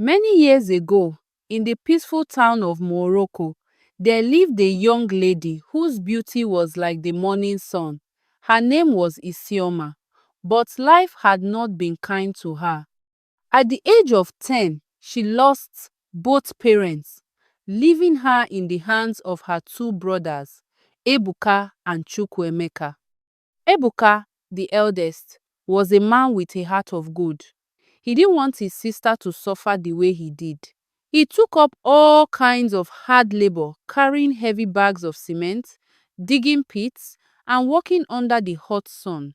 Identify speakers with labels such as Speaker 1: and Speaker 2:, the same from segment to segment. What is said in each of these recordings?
Speaker 1: Many years ago, in the peaceful town of Morocco, there lived a young lady whose beauty was like the morning sun. Her name was Isioma, but life had not been kind to her. At the age of 10, she lost both parents, leaving her in the hands of her two brothers, Ebuka and Chukwuemeka. Ebuka, the eldest, was a man with a heart of gold. He didn't want his sister to suffer the way he did. He took up all kinds of hard labor, carrying heavy bags of cement, digging pits, and working under the hot sun.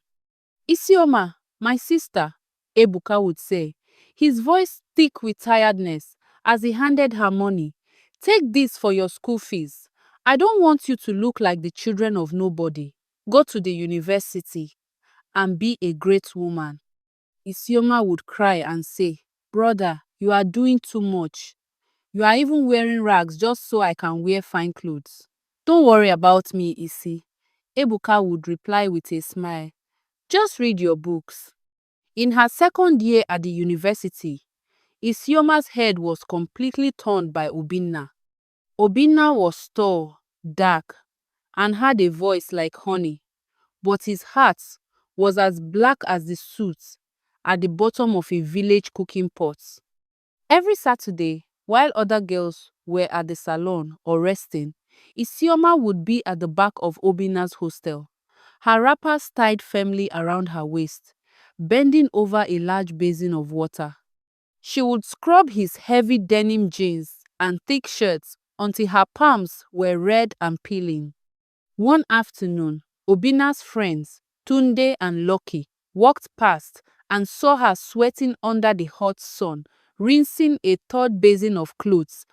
Speaker 1: Isioma, my sister, Ebuka would say, his voice thick with tiredness as he handed her money. Take this for your school fees. I don't want you to look like the children of nobody. Go to the university and be a great woman. Isioma would cry and say, Brother, you are doing too much. You are even wearing rags just so I can wear fine clothes. Don't worry about me, Isi. Ebuka would reply with a smile. Just read your books. In her second year at the university, Isioma's head was completely turned by Obinna. Obinna was tall, dark, and had a voice like honey, but his heart was as black as the soot at the bottom of a village cooking pot. Every Saturday, while other girls were at the salon or resting, Isioma would be at the back of Obinna's hostel, her wrappers tied firmly around her waist, bending over a large basin of water. She would scrub his heavy denim jeans and thick shirts until her palms were red and peeling. One afternoon, Obinna's friends, Tunde and Lucky, walked past and saw her sweating under the hot sun, rinsing a third basin of clothes.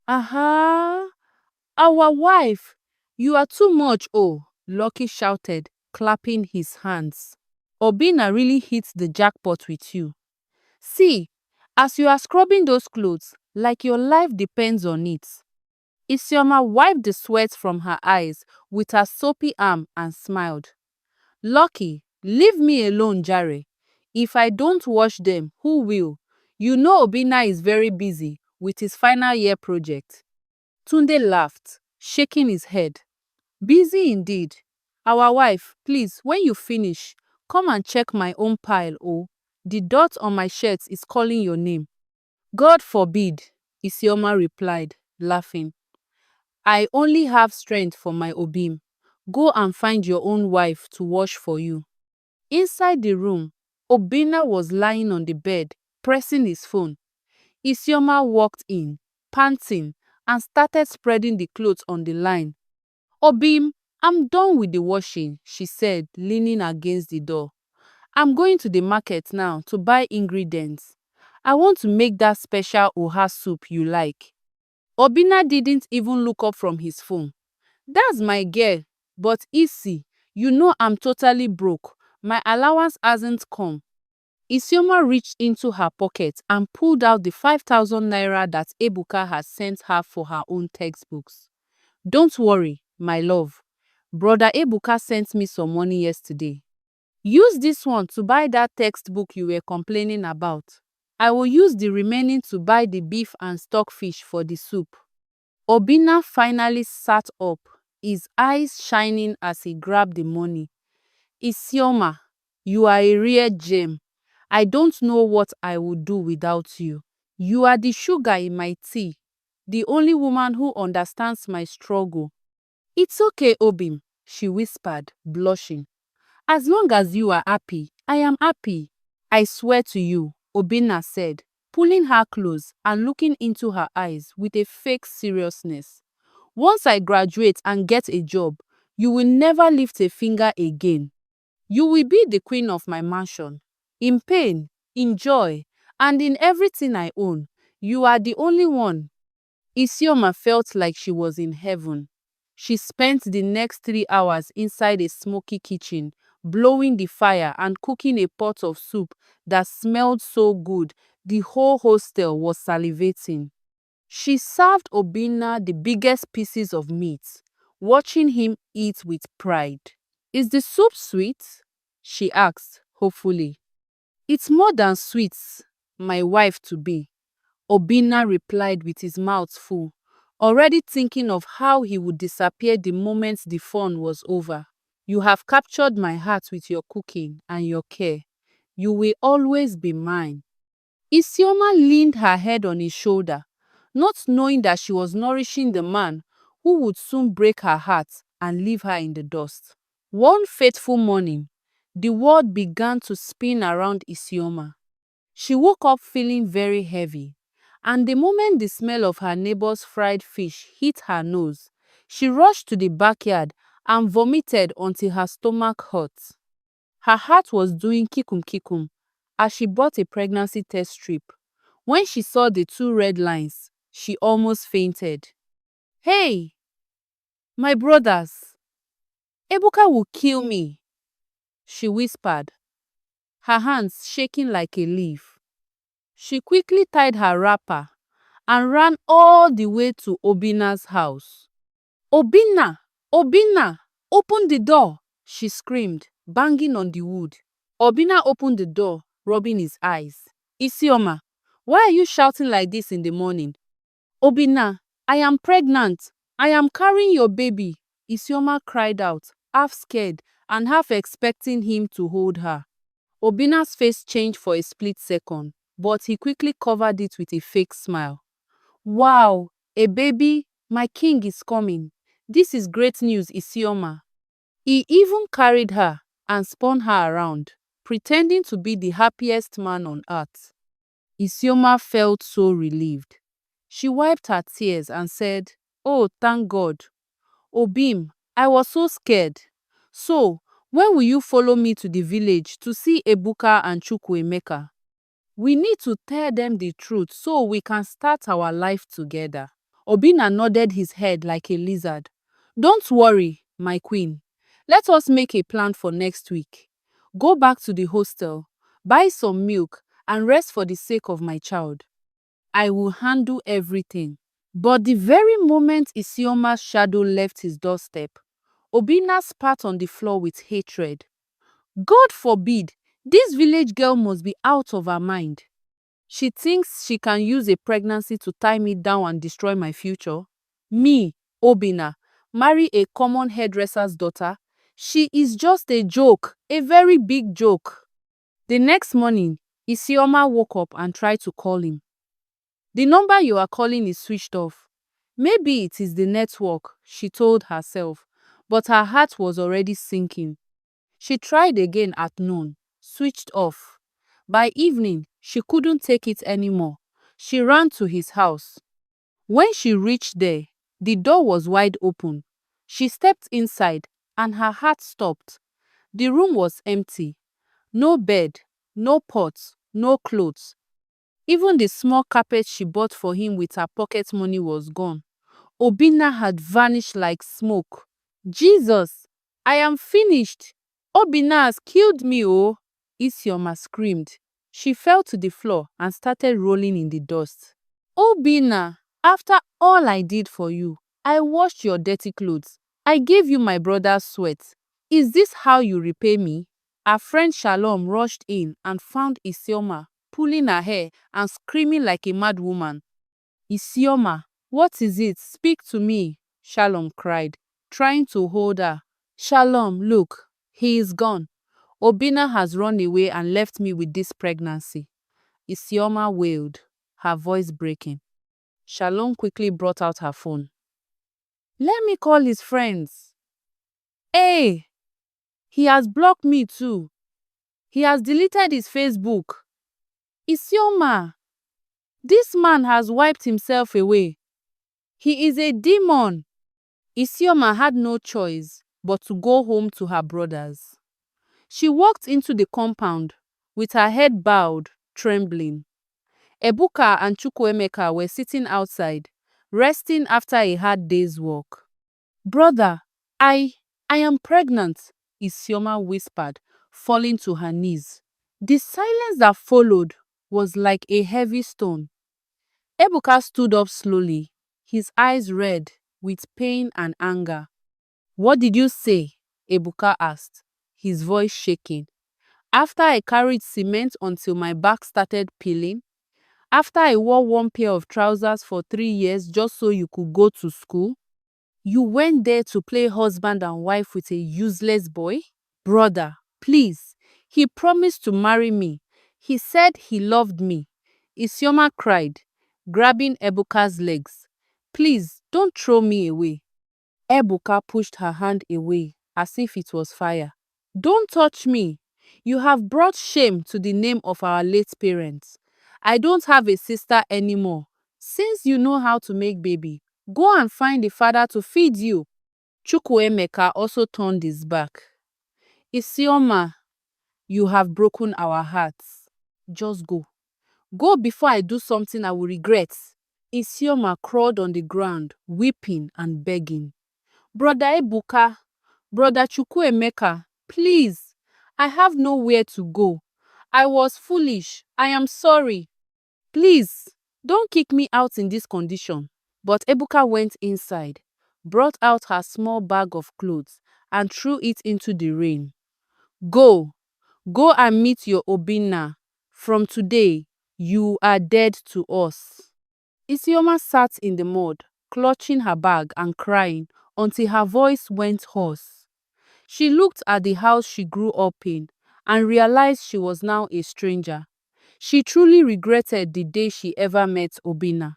Speaker 1: Aha! Our wife! You are too much, oh! Lucky shouted, clapping his hands. Obinna really hit the jackpot with you. See, as you are scrubbing those clothes, like your life depends on it. Isioma wiped the sweat from her eyes with her soapy arm and smiled. Lucky, leave me alone, Jare. If I don't wash them, who will? You know Obinna is very busy with his final year project. Tunde laughed, shaking his head. Busy indeed. Our wife, please, when you finish, come and check my own pile, oh. The dot on my shirt is calling your name. God forbid, Isioma replied, laughing. I only have strength for my obim. Go and find your own wife to wash for you. Inside the room, Obinna was lying on the bed, pressing his phone. Isioma walked in, panting, and started spreading the clothes on the line. Obim, I'm done with the washing, she said, leaning against the door. I'm going to the market now to buy ingredients. I want to make that special oha soup you like. Obinna didn't even look up from his phone. That's my girl, but Isi, you know I'm totally broke. My allowance hasn't come. Isioma reached into her pocket and pulled out the 5,000 naira that Ebuka had sent her for her own textbooks. Don't worry, my love. Brother Ebuka sent me some money yesterday. Use this one to buy that textbook you were complaining about. I will use the remaining to buy the beef and stockfish for the soup. Obinna finally sat up, his eyes shining as he grabbed the money. Isioma, you are a real gem. I don't know what I would do without you. You are the sugar in my tea, the only woman who understands my struggle. It's okay, Obim, she whispered, blushing. As long as you are happy, I am happy. I swear to you, Obinna said, pulling her close and looking into her eyes with a fake seriousness. Once I graduate and get a job, you will never lift a finger again. You will be the queen of my mansion. In pain, in joy, and in everything I own, you are the only one. Isioma felt like she was in heaven. She spent the next 3 hours inside a smoky kitchen, blowing the fire and cooking a pot of soup that smelled so good the whole hostel was salivating. She served Obinna the biggest pieces of meat, watching him eat with pride. Is the soup sweet? She asked, hopefully. It's more than sweet, my wife to be. Obinna replied with his mouth full, already thinking of how he would disappear the moment the fun was over. You have captured my heart with your cooking and your care. You will always be mine. Isioma leaned her head on his shoulder, not knowing that she was nourishing the man who would soon break her heart and leave her in the dust. One fateful morning, the world began to spin around Isioma. She woke up feeling very heavy, and the moment the smell of her neighbor's fried fish hit her nose, she rushed to the backyard and vomited until her stomach hurt. Her heart was doing kikum kikum as she bought a pregnancy test strip. When she saw the two red lines, she almost fainted. "Hey, my brothers, Ebuka will kill me," she whispered, her hands shaking like a leaf. She quickly tied her wrapper and ran all the way to Obinna's house. "Obinna! Obinna! Open the door!" she screamed, banging on the wood. Obinna opened the door, rubbing his eyes. "Isioma, why are you shouting like this in the morning?" "Obinna, I am pregnant. I am carrying your baby," Isioma cried out, half scared and half expecting him to hold her. Obinna's face changed for a split second, but he quickly covered it with a fake smile. "Wow, a baby? My king is coming. This is great news, Isioma." He even carried her and spun her around, pretending to be the happiest man on earth. Isioma felt so relieved. She wiped her tears and said, "Oh, thank God. Obim, I was so scared. So, when will you follow me to the village to see Ebuka and Chukwuemeka? We need to tell them the truth so we can start our life together." Obinna nodded his head like a lizard. "Don't worry, my queen. Let us make a plan for next week. Go back to the hostel, buy some milk, and rest for the sake of my child. I will handle everything." But the very moment Isioma's shadow left his doorstep, Obinna spat on the floor with hatred. "God forbid! This village girl must be out of her mind. She thinks she can use a pregnancy to tie me down and destroy my future. Me, Obinna, marry a common hairdresser's daughter? She is just a joke, a very big joke." The next morning, Isioma woke up and tried to call him. "The number you are calling is switched off." Maybe it is the network, she told herself, but her heart was already sinking. She tried again at noon, switched off. By evening, she couldn't take it anymore. She ran to his house. When she reached there, the door was wide open. She stepped inside and her heart stopped. The room was empty. No bed, no pots, no clothes. Even the small carpet she bought for him with her pocket money was gone. Obinna had vanished like smoke. "Jesus, I am finished. Obinna has killed me, oh!" Isioma screamed. She fell to the floor and started rolling in the dust. "Obinna, after all I did for you, I washed your dirty clothes. I gave you my brother's sweat. Is this how you repay me?" Her friend Shalom rushed in and found Isioma pulling her hair and screaming like a mad woman. "Isioma, what is it? Speak to me," Shalom cried, trying to hold her. "Shalom, look, he is gone. Obinna has run away and left me with this pregnancy," Isioma wailed, her voice breaking. Shalom quickly brought out her phone. "Let me call his friends. Hey, he has blocked me too. He has deleted his Facebook. Isioma, this man has wiped himself away. He is a demon." Isioma had no choice but to go home to her brothers. She walked into the compound with her head bowed, trembling. Ebuka and Chukwuemeka were sitting outside, resting after a hard day's work. "Brother, I am pregnant," Isioma whispered, falling to her knees. The silence that followed was like a heavy stone. Ebuka stood up slowly, his eyes red with pain and anger. "What did you say?" Ebuka asked, his voice shaking. "After I carried cement until my back started peeling?" After I wore one pair of trousers for 3 years just so you could go to school? You went there to play husband and wife with a useless boy? Brother, please. He promised to marry me. He said he loved me. Isioma cried, grabbing Ebuka's legs. Please, don't throw me away. Ebuka pushed her hand away as if it was fire. Don't touch me. You have brought shame to the name of our late parents. I don't have a sister anymore. Since you know how to make baby, go and find a father to feed you. Chukwuemeka also turned his back. Isioma, you have broken our hearts. Just go. Go before I do something I will regret. Isioma crawled on the ground, weeping and begging. Brother Ebuka, Brother Chukwuemeka, please, I have nowhere to go. I was foolish. I am sorry. Please, don't kick me out in this condition. But Ebuka went inside, brought out her small bag of clothes, and threw it into the rain. Go, go and meet your Obinna. From today, you are dead to us. Isioma sat in the mud, clutching her bag and crying until her voice went hoarse. She looked at the house she grew up in and realized she was now a stranger. She truly regretted the day she ever met Obinna.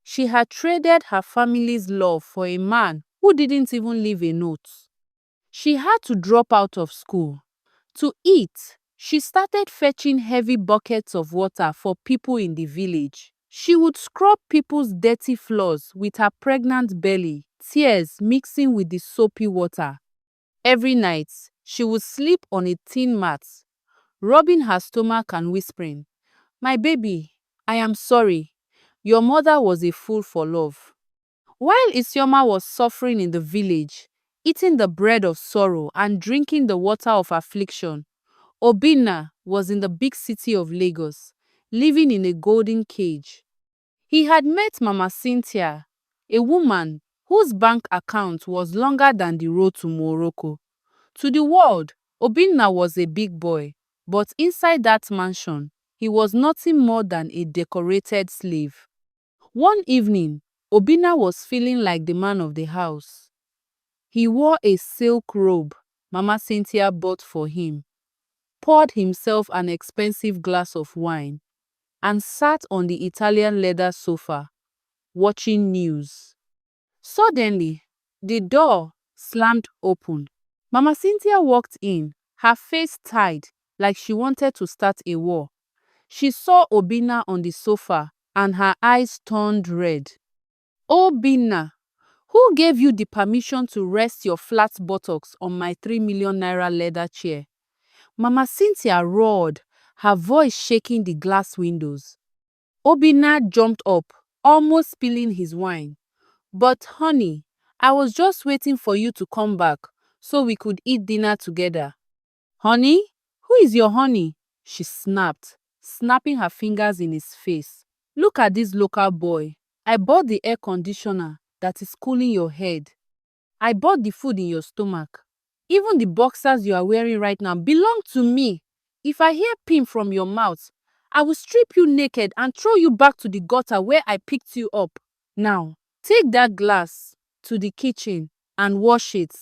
Speaker 1: She had traded her family's love for a man who didn't even leave a note. She had to drop out of school. To eat, she started fetching heavy buckets of water for people in the village. She would scrub people's dirty floors with her pregnant belly, tears mixing with the soapy water. Every night, she would sleep on a thin mat, rubbing her stomach and whispering, "My baby, I am sorry. Your mother was a fool for love." While Isioma was suffering in the village, eating the bread of sorrow and drinking the water of affliction, Obinna was in the big city of Lagos, living in a golden cage. He had met Mama Cynthia, a woman whose bank account was longer than the road to Morocco. To the world, Obinna was a big boy, but inside that mansion, he was nothing more than a decorated slave. One evening, Obinna was feeling like the man of the house. He wore a silk robe Mama Cynthia bought for him, poured himself an expensive glass of wine, and sat on the Italian leather sofa, watching news. Suddenly, the door slammed open. Mama Cynthia walked in, her face tied, like she wanted to start a war. She saw Obinna on the sofa, and her eyes turned red. Obinna, who gave you the permission to rest your flat buttocks on my 3 million naira leather chair? Mama Cynthia roared, her voice shaking the glass windows. Obinna jumped up, almost spilling his wine. But honey, I was just waiting for you to come back so we could eat dinner together. Honey? Who is your honey? She snapped, snapping her fingers in his face. Look at this local boy. I bought the air conditioner that is cooling your head. I bought the food in your stomach. Even the boxers you are wearing right now belong to me. If I hear pim from your mouth, I will strip you naked and throw you back to the gutter where I picked you up. Now, take that glass to the kitchen and wash it.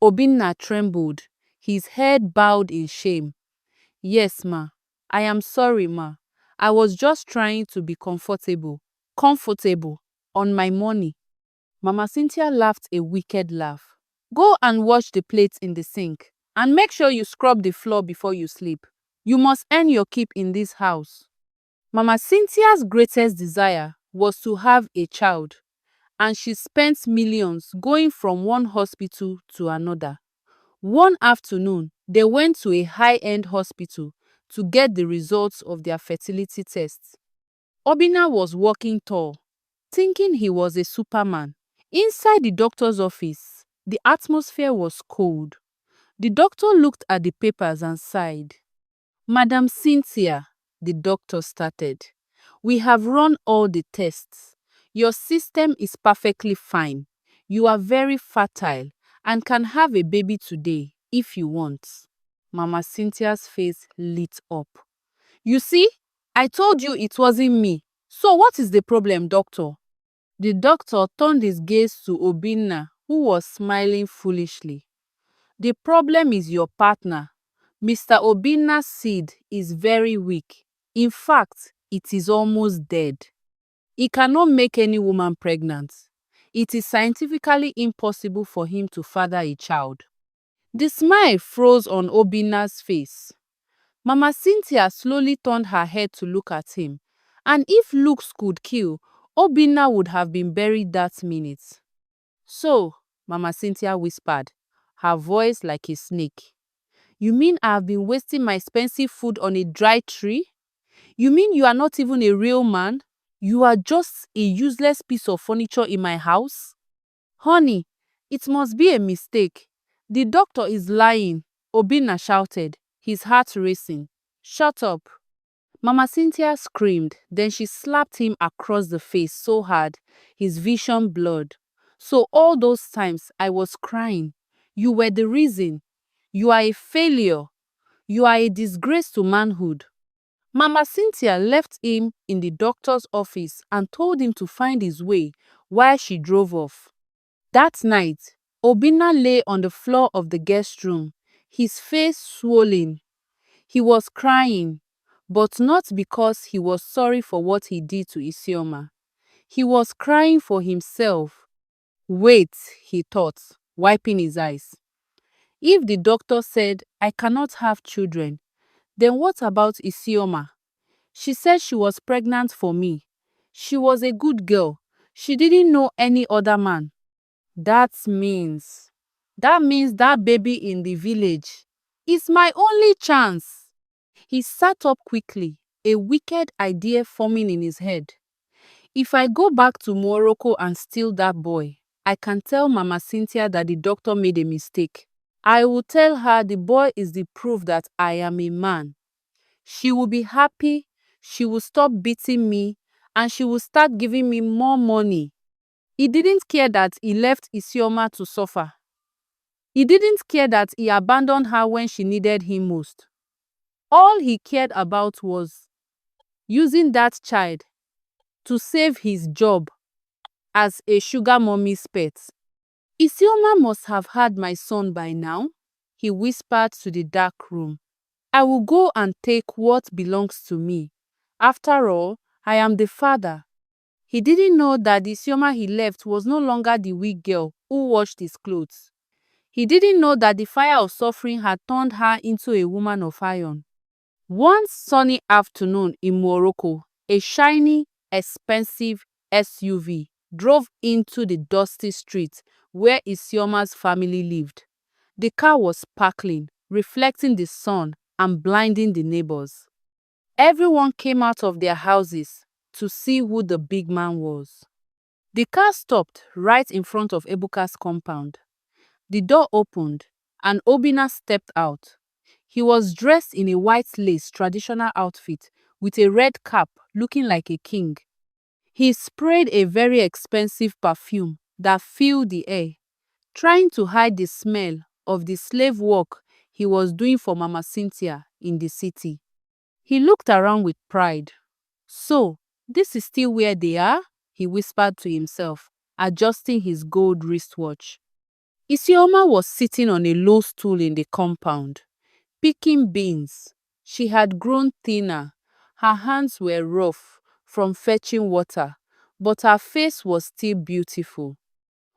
Speaker 1: Obinna trembled, his head bowed in shame. Yes, ma. I am sorry, ma. I was just trying to be comfortable. Comfortable. On my money. Mama Cynthia laughed a wicked laugh. Go and wash the plates in the sink. And make sure you scrub the floor before you sleep. You must earn your keep in this house. Mama Cynthia's greatest desire was to have a child, and she spent millions going from one hospital to another. One afternoon, they went to a high-end hospital to get the results of their fertility tests. Obinna was walking tall, thinking he was a superman. Inside the doctor's office, the atmosphere was cold. The doctor looked at the papers and sighed. Madam Cynthia, the doctor started, we have run all the tests. Your system is perfectly fine. You are very fertile and can have a baby today if you want. Mama Cynthia's face lit up. You see, I told you it wasn't me. So what is the problem, doctor? The doctor turned his gaze to Obinna, who was smiling foolishly. The problem is your partner. Mr. Obinna's seed is very weak. In fact, it is almost dead. He cannot make any woman pregnant. It is scientifically impossible for him to father a child. The smile froze on Obinna's face. Mama Cynthia slowly turned her head to look at him, and if looks could kill, Obinna would have been buried that minute. So, Mama Cynthia whispered, her voice like a snake. You mean I have been wasting my expensive food on a dry tree? You mean you are not even a real man? You are just a useless piece of furniture in my house? Honey, it must be a mistake. The doctor is lying, Obinna shouted, his heart racing. Shut up. Mama Cynthia screamed, then she slapped him across the face so hard, his vision blurred. So all those times I was crying. You were the reason. You are a failure. You are a disgrace to manhood. Mama Cynthia left him in the doctor's office and told him to find his way while she drove off. That night, Obinna lay on the floor of the guest room, his face swollen. He was crying, but not because he was sorry for what he did to Isioma. He was crying for himself. Wait, he thought, wiping his eyes. If the doctor said, I cannot have children, then what about Isioma? She said she was pregnant for me. She was a good girl. She didn't know any other man. That means that baby in the village is my only chance. He sat up quickly, a wicked idea forming in his head. If I go back to Morocco and steal that boy, I can tell Mama Cynthia that the doctor made a mistake. I will tell her the boy is the proof that I am a man. She will be happy, she will stop beating me, and she will start giving me more money. He didn't care that he left Isioma to suffer. He didn't care that he abandoned her when she needed him most. All he cared about was using that child to save his job as a sugar mommy's pet. Isioma must have had my son by now, he whispered to the dark room. I will go and take what belongs to me. After all, I am the father. He didn't know that the Isioma he left was no longer the weak girl who washed his clothes. He didn't know that the fire of suffering had turned her into a woman of iron. One sunny afternoon in Morocco, a shiny, expensive SUV drove into the dusty street where Isioma's family lived. The car was sparkling, reflecting the sun and blinding the neighbors. Everyone came out of their houses to see who the big man was. The car stopped right in front of Ebuka's compound. The door opened and Obinna stepped out. He was dressed in a white lace traditional outfit with a red cap looking like a king. He sprayed a very expensive perfume that filled the air, trying to hide the smell of the slave work he was doing for Mama Cynthia in the city. He looked around with pride. So, this is still where they are? He whispered to himself, adjusting his gold wristwatch. Isioma was sitting on a low stool in the compound, picking beans. She had grown thinner. Her hands were rough from fetching water, but her face was still beautiful.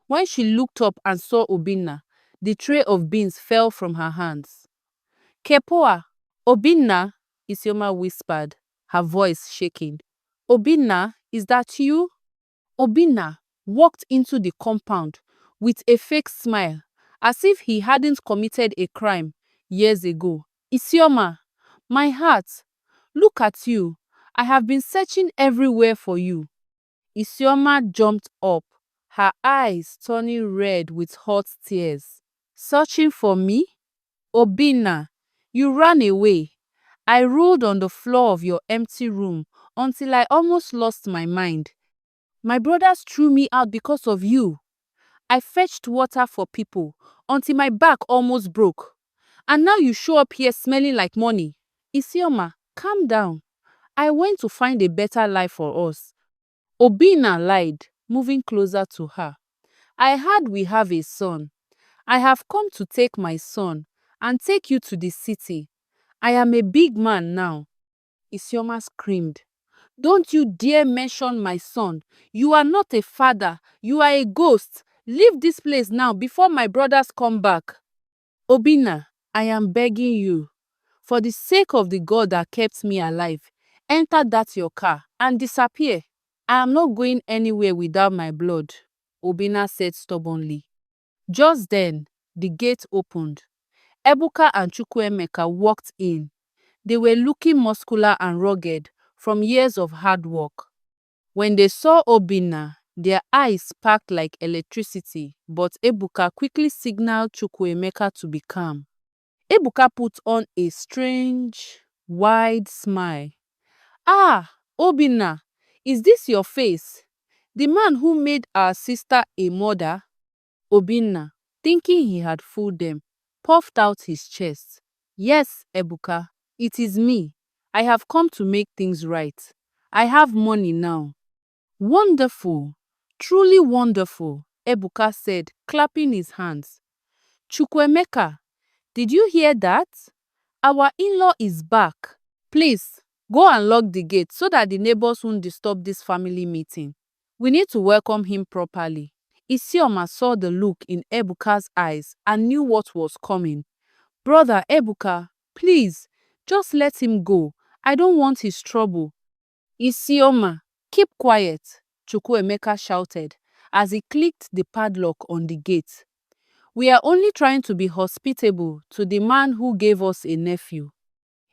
Speaker 1: When she looked up and saw Obinna, the tray of beans fell from her hands. Kepoa, Obinna, Isioma whispered, her voice shaking. Obinna, is that you? Obinna walked into the compound with a fake smile, as if he hadn't committed a crime years ago. Isioma, my heart, look at you. I have been searching everywhere for you. Isioma jumped up, her eyes turning red with hot tears. Searching for me? Obinna, you ran away. I rolled on the floor of your empty room until I almost lost my mind. My brothers threw me out because of you. I fetched water for people until my back almost broke. And now you show up here smelling like money. Isioma, calm down. I went to find a better life for us. Obinna lied, moving closer to her. I heard we have a son. I have come to take my son and take you to the city. I am a big man now. Isioma screamed. Don't you dare mention my son. You are not a father. You are a ghost. Leave this place now before my brothers come back. Obinna, I am begging you, for the sake of the God that kept me alive, enter that your car and disappear. I am not going anywhere without my blood, Obinna said stubbornly. Just then, the gate opened. Ebuka and Chukwuemeka walked in. They were looking muscular and rugged from years of hard work. When they saw Obinna, their eyes sparked like electricity, but Ebuka quickly signaled Chukwuemeka to be calm. Ebuka put on a strange, wide smile. Ah, Obinna, is this your face? The man who made our sister a mother? Obinna, thinking he had fooled them, puffed out his chest. Yes, Ebuka, it is me. I have come to make things right. I have money now. Wonderful, truly wonderful, Ebuka said, clapping his hands. Chukwuemeka, did you hear that? Our in-law is back. Please, go and lock the gate so that the neighbors won't disturb this family meeting. We need to welcome him properly. Isioma saw the look in Ebuka's eyes and knew what was coming. Brother Ebuka, please, just let him go. I don't want his trouble. Isioma, keep quiet, Chukwuemeka shouted as he clicked the padlock on the gate. We are only trying to be hospitable to the man who gave us a nephew.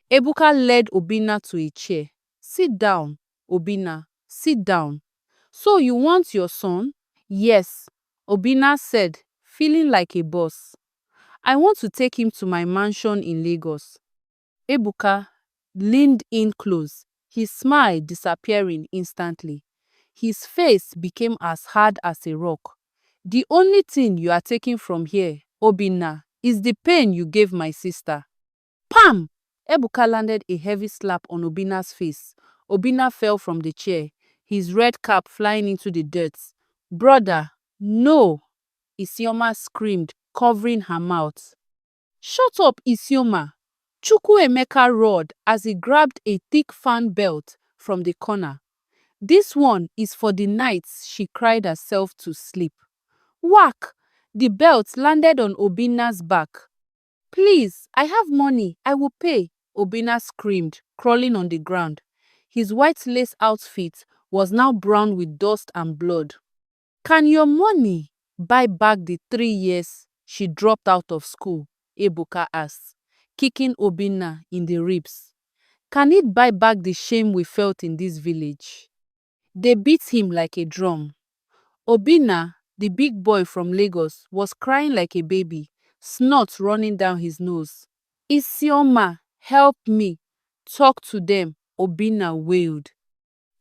Speaker 1: Ebuka led Obinna to a chair. Sit down, Obinna, sit down. So you want your son? Yes, Obinna said, feeling like a boss. I want to take him to my mansion in Lagos. Ebuka leaned in close, his smile disappearing instantly. His face became as hard as a rock. The only thing you are taking from here, Obinna, is the pain you gave my sister. Pam! Ebuka landed a heavy slap on Obinna's face. Obinna fell from the chair, his red cap flying into the dirt. Brother, no! Isioma screamed, covering her mouth. Shut up, Isioma! Chukwuemeka roared as he grabbed a thick fan belt from the corner. This one is for the nights she cried herself to sleep. Whack! The belt landed on Obinna's back. Please, I have money. I will pay, Obinna screamed, crawling on the ground. His white lace outfit was now brown with dust and blood. Can your money buy back the 3 years she dropped out of school? Ebuka asked, kicking Obinna in the ribs. Can it buy back the shame we felt in this village? They beat him like a drum. Obinna, the big boy from Lagos, was crying like a baby, snot running down his nose. Isioma, help me. Talk to them, Obinna wailed.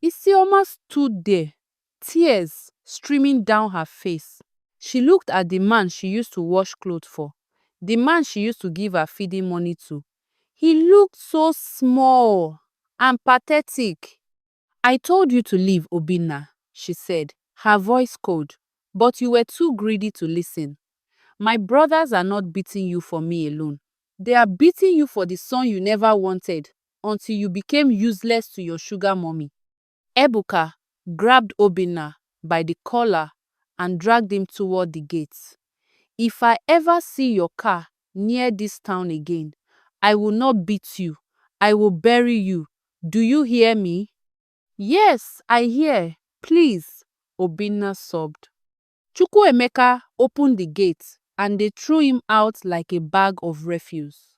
Speaker 1: Isioma stood there, tears streaming down her face. She looked at the man she used to wash clothes for, the man she used to give her feeding money to. He looked so small and pathetic. I told you to leave, Obinna, she said, her voice cold, but you were too greedy to listen. My brothers are not beating you for me alone. They are beating you for the son you never wanted until you became useless to your sugar mommy. Ebuka grabbed Obinna by the collar and dragged him toward the gates. If I ever see your car near this town again, I will not beat you. I will bury you. Do you hear me? Yes, I hear. Please, Obinna sobbed. Chukwuemeka opened the gate and they threw him out like a bag of refuse.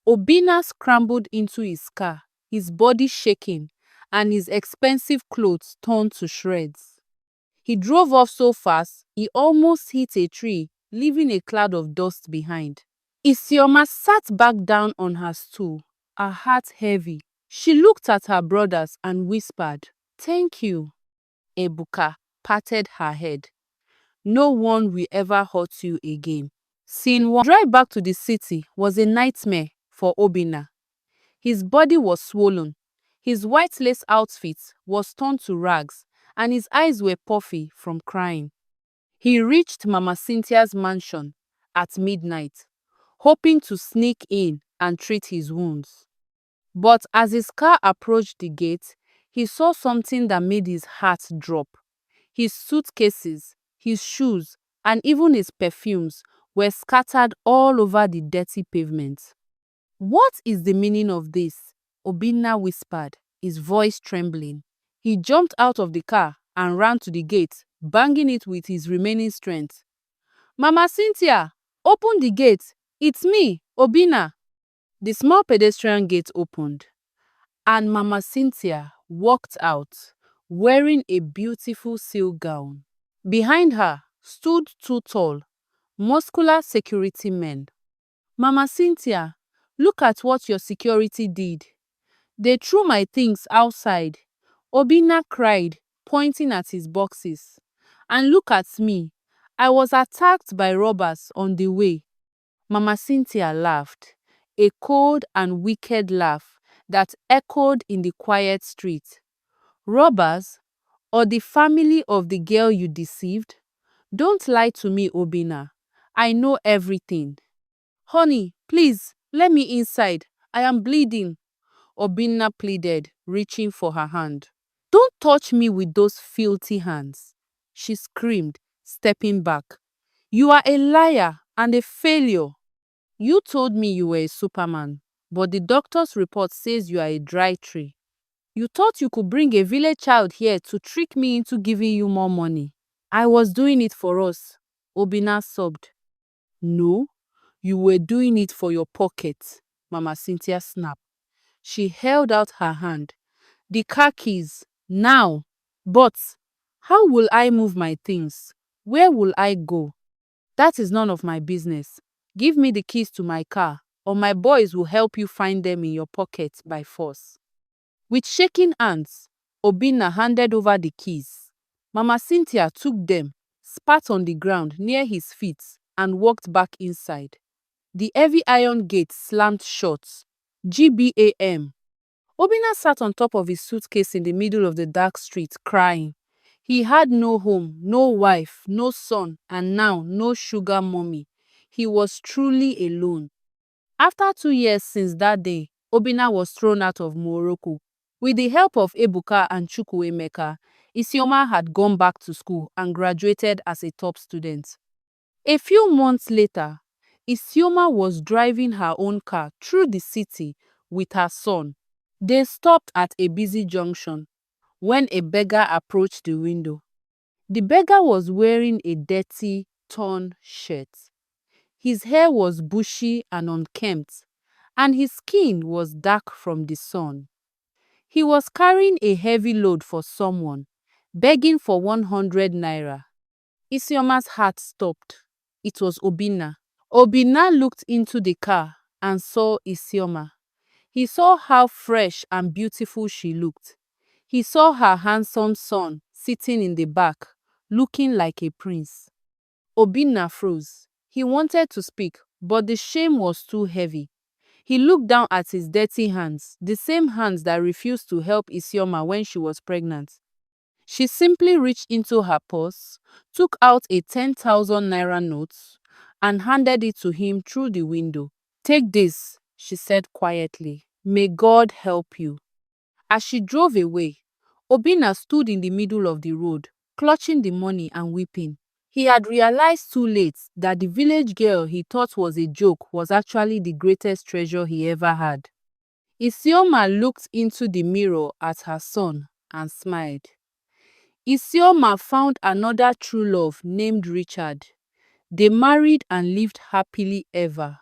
Speaker 1: Obinna scrambled into his car, his body shaking and his expensive clothes torn to shreds. He drove off so fast he almost hit a tree, leaving a cloud of dust behind. Isioma sat back down on her stool, her heart heavy. She looked at her brothers and whispered, "Thank you." Ebuka patted her head. No one will ever hurt you again. Scene 1. Drive back to the city was a nightmare for Obinna. His body was swollen, His white lace outfit was torn to rags, and his eyes were puffy from crying. He reached Mama Cynthia's mansion at midnight, hoping to sneak in and treat his wounds. But as his car approached the gate, he saw something that made his heart drop. His suitcases, his shoes, and even his perfumes were scattered all over the dirty pavement. "What is the meaning of this?" Obinna whispered, his voice trembling. He jumped out of the car and ran to the gate, banging it with his remaining strength. "Mama Cynthia, open the gate. It's me, Obinna." The small pedestrian gate opened, and Mama Cynthia walked out, wearing a beautiful silk gown. Behind her stood two tall, muscular security men. "Mama Cynthia, look at what your security did. They threw my things outside," Obinna cried, pointing at his boxes. "And look at me. I was attacked by robbers on the way." Mama Cynthia laughed, a cold and wicked laugh that echoed in the quiet street. "Robbers? Or the family of the girl you deceived? Don't lie to me, Obinna. I know everything." "Honey, please, let me inside. I am bleeding," Obinna pleaded, reaching for her hand. "Don't touch me with those filthy hands," she screamed, stepping back. "You are a liar and a failure. You told me you were a superman, but the doctor's report says you are a dry tree. You thought you could bring a village child here to trick me into giving you more money." "I was doing it for us," Obinna sobbed. "No, you were doing it for your pocket," Mama Cynthia snapped. She held out her hand. "The car keys, now." "But how will I move my things? Where will I go?" "That is none of my business. Give me the keys to my car, or my boys will help you find them in your pocket by force." With shaking hands, Obinna handed over the keys. Mama Cynthia took them, spat on the ground near his feet, and walked back inside. The heavy iron gate slammed shut. GBAM. Obinna sat on top of his suitcase in the middle of the dark street, crying. He had no home, no wife, no son, and now no sugar mommy. He was truly alone. After 2 years since that day, Obinna was thrown out of Morocco. With the help of Ebuka and Chukwuemeka, Isioma had gone back to school and graduated as a top student. A few months later, Isioma was driving her own car through the city with her son. They stopped at a busy junction when a beggar approached the window. The beggar was wearing a dirty, torn shirt. His hair was bushy and unkempt, and his skin was dark from the sun. He was carrying a heavy load for someone, begging for 100 naira. Isioma's heart stopped. It was Obinna. Obinna looked into the car and saw Isioma. He saw how fresh and beautiful she looked. He saw her handsome son sitting in the back, looking like a prince. Obinna froze. He wanted to speak, but the shame was too heavy. He looked down at his dirty hands, the same hands that refused to help Isioma when she was pregnant. She simply reached into her purse, took out a 10,000 naira note, and handed it to him through the window. "Take this," she said quietly. "May God help you." As she drove away, Obinna stood in the middle of the road, clutching the money and weeping. He had realized too late that the village girl he thought was a joke was actually the greatest treasure he ever had. Isioma looked into the mirror at her son and smiled. Isioma found another true love named Richard. They married and lived happily ever